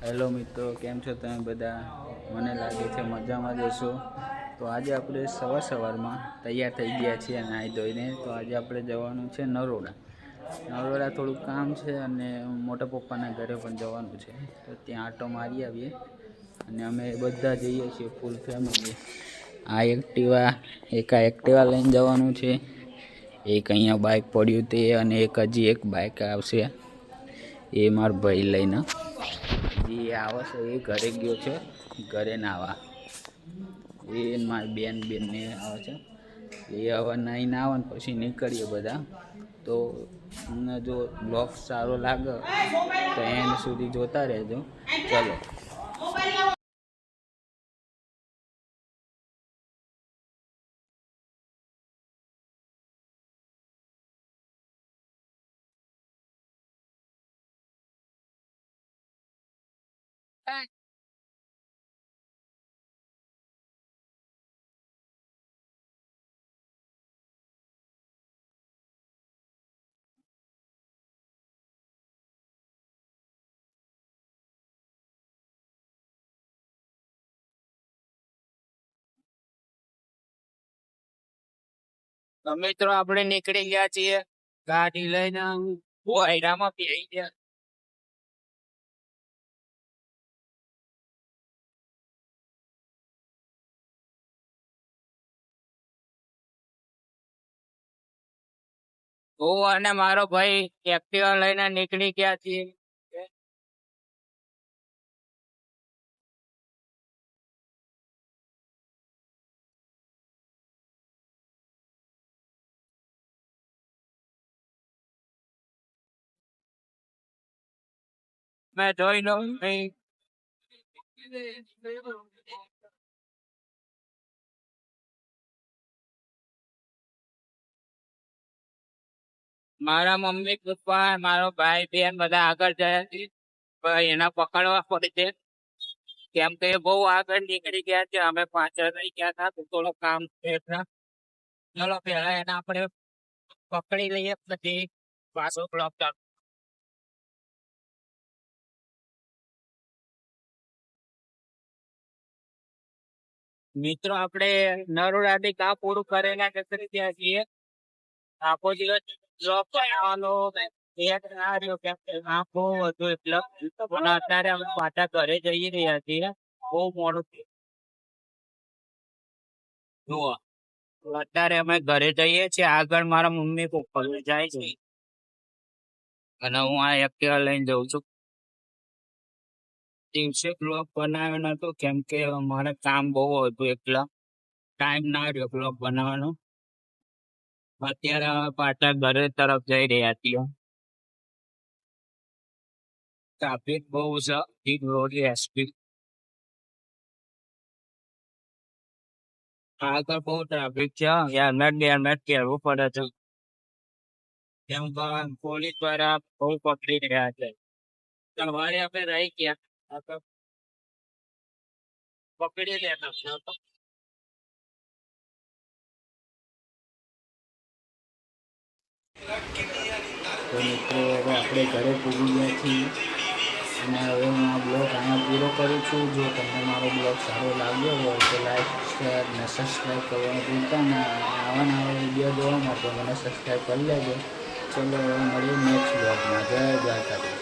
Hello મિત્રો, કેમ છો તમે બધા? મને લાગે છે મજામાં જ હશો. તો આજે આપણે સવારમાં તૈયાર થઈ ગયા છીએ નાહી ધોઈને. તો આજે આપણે જવાનું છે નરોડા થોડુંક કામ છે અને મોટા પપ્પાના ઘરે પણ જવાનું છે. તો ત્યાં આટો મારી આવીએ અને અમે બધા જઈએ છીએ ફૂલ ફેમિલી. આ એક્ટિવા લઈને જવાનું છે. એક અહીંયા બાઇક પડ્યું તે અને હજી એક બાઇક આવશે, એ મારા ભાઈ લઈને જે આવે છે. એ ઘરે ગયો છે, ઘરે નાવા. એ મારી બેનને આવે છે. એ હવે નાઈને આવે ને પછી નીકળીએ બધા. તો તમને જો બ્લોગ સારો લાગે તો એન્ડ સુધી જોતા રહેજો. ચલો. મિત્રો આપણે નીકળી ગયા છીએ ગાડી લઈને. વાયરામાં બેસી ગયા. હું અને મારો ભાઈ એક્ટિવા લઈને નીકળી ગયા છીએ. મેં જોઈ લો મારા મમ્મી પપ્પા, મારો ભાઈ બેન બધા આગળ જાય છે. એના પકડવા પડે છે કેમ કે બહુ આગળ નીકળી ગયા છે. અમે પાછળ રહી ગયા હતા તો થોડો કામ છે. ચલો પેલા એને આપણે પકડી લઈએ પછી પાછો બ્લોક ચાલુ. મિત્રો આપણે નરોડાથી કામ પૂરું કરીને નીકળી ગયા છીએ. આખો દિવસ બ્લોક બનાવવાનો કેમ કે કામ બહુ હતું એટલે. પણ અત્યારે અમે પાછા ઘરે જઈ રહ્યા છીએ. બહુ મોડું જુઓ, અત્યારે અમે ઘરે જઈએ છીએ. આગળ મારા મમ્મી પપ્પા જાય છે અને હું આ એક્ટિવા લઈને જઉં છું. દિવસે બ્લોગ બનાવ્યો નતો કેમ કે મારે કામ બહુ હતું એટલે ટાઈમ ના રહ્યો બ્લોગ બનાવવાનો. અત્યારે અમે પાછા ઘરે તરફ જઈ રહ્યા છીએ. ટ્રાફિક બહુ છે રોડ એસપી. આગળ બહુ ટ્રાફિક છે. હેલ્મેટ પહેરવું પડે છે કેમ કે પોલીસ દ્વારા બહુ પકડી રહ્યા છે. સવારે આપણે રહી ગયા પકડી લેતા. તો મિત્રો હવે આપણે ઘરે પૂરી ગયા છીએ અને હવે હું આ બ્લોગ અહીંયા પૂરો કરું છું. જો તમને મારો બ્લોગ સારો લાગ્યો હોય તો લાઈક, શેર અને સબસ્ક્રાઈબ કરવાનું ભૂલતા ના. આવા નવા વિડીયો જોવા માટે મને સબસ્ક્રાઈબ કરી લેજો. ચલો હવે મળીએ નેક્સ્ટ બ્લોગમાં. જય દ્વારકાધીશ.